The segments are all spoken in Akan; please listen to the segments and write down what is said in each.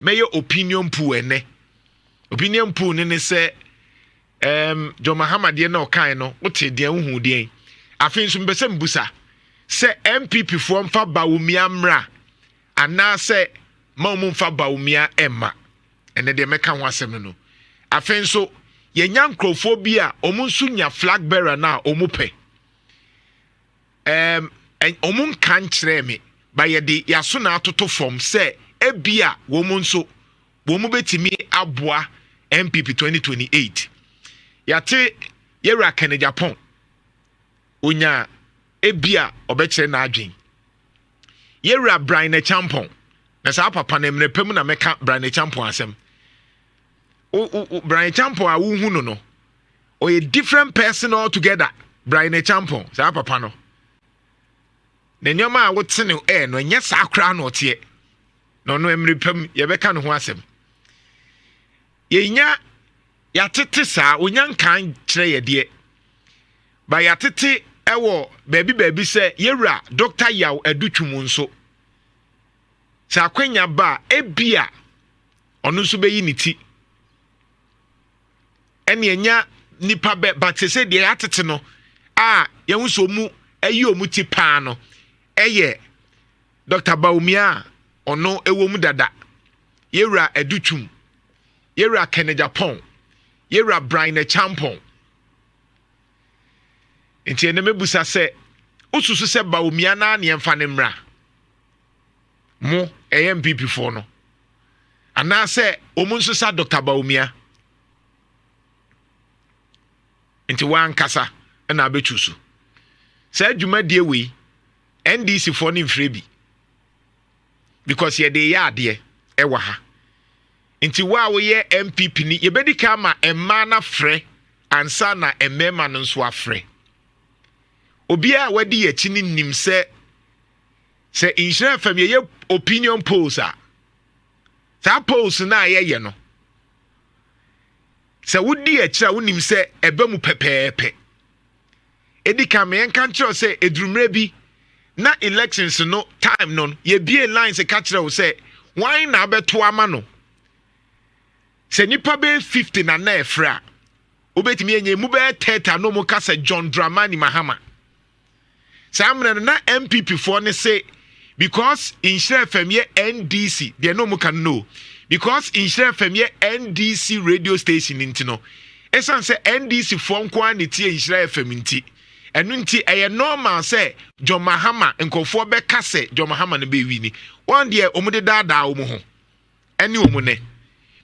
Mayor opinion pool ene. Opinion pool ne say John Mahama de no kan no wote de hu de. Afin so mbese mbusa. Se MPP fo mfa Bawumia mra ana se ma mu mfa Bawumia emma. Ene de meka ho asem no. Afin so yenya nkrofo bi a omu nso nya Flagbearer na omu pe. Omu kan kire me ba ye de yaso na atoto form se ebia wo mu nso wo mu betimi aboa MPP 2028 yate yera kan Japan onya ebia obekire na adwen yera Brian Champon na sa papa na mrepem na meka Brian Champon asem Brian Champon a wo hu no o a different person altogether Brian Champon sa papa no na nyoma a wote ne no nya sa akra no ote no mrepem ye beka no ho asem yenya yatete sa onyan kan kire ye de ba yatete ewo baby se yewura Dr. Yaw Adutwum nso sa kwanya ba ebia onu nso beyi ni ti ene enya nipa be but se de yatete no ye nso mu ayi omu ti pa no eye Dr. Bawumia ono ewo mu dada yewura Adutwum yewura Kene Japan yewura Brian Champon nti ene mebusa se ususu se Bawumia na ne mfa ne mra mo MPP fo no ana se omunso sa Dr. Bawumia nti wan kasa na abechusu se adwuma die we NDC fo ne mfrebi because ye de ya ade ewa ha nti wa wo ye MPP ni ye bedi ka ma emma na frɛ ansa na emema no nso afrɛ obi a wadi ye chini nim se Nhyira FM ye opinion polls a sa polls na ye no se wodi ye kira wonim se eba mu pepepe edi ka me enka kira se edurumre bi na elections no time no ye bie lines e ka kira wo se why na abeto ama no se nipa be 50 na na efra obetimi enye mu be 30 no mu ka se John Dramani Mahama samre na MPP for ne say because Nhyira FM ye NDC they no mu can know because Nhyira FM ye NDC radio station intino esan say NDC for nko an tie Nhyira FM nti enu nti eye normal say John Mahama nkofo be ka say John Mahama ne be wi ni one day omude dada omu ho eni omu ne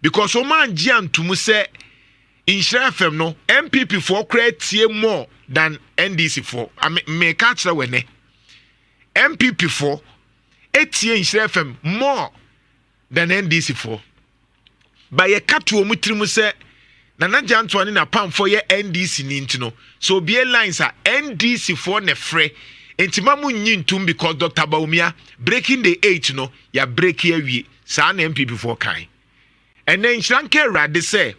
because o man gi antum say Nhyira FM no MPP for create more than NDC for me ka kire we ne MPP for etie Nhyira FM more than NDC for by ye katu omu trimu say na Jantoani na pam for ye NDC ni ntino so be lines are NDC for ne frɛ entima mu nyi ntum because Dr. Bawumia breaking the 8 no ya break here wi sa na MPP for kan and then Nhyira rade say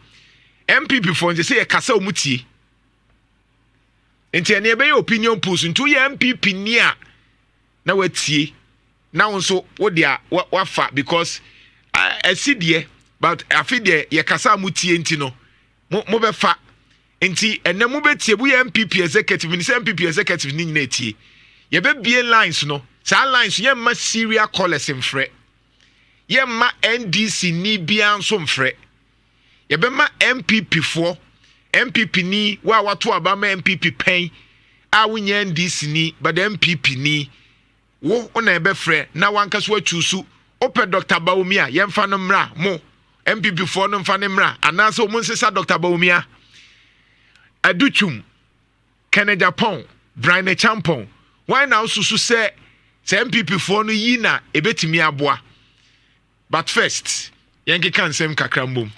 MPP for nje say ye kasa omutie enti ene be opinion polls ntu ye MPP ni a na watie na wonso wo dia wafa because asidie but afide ye kasa mutie enti no mo be fa enti ene mo betie bu ye MPP executive ni say MPP executive ni nyina etie ye be bie lines no sa lines ye ma serial callers mfre ye ma NDC ni bia nso mfre ye be ma MPP for MPP ni wa wato aba ma MPP pen a wunya NDC ni but MPP ni wo ona ebe frɛ na wanka so atusu opɛ Dr. Bawumia yɛmfa no mra mo MPP for no mfa no mra anase o munsesa Dr. Bawumia Adutwum Kene Japan Brian Champon why now susu sɛ MPP for no yi na ebetimi aboa but first yɛnkeka nsɛm kakra mbom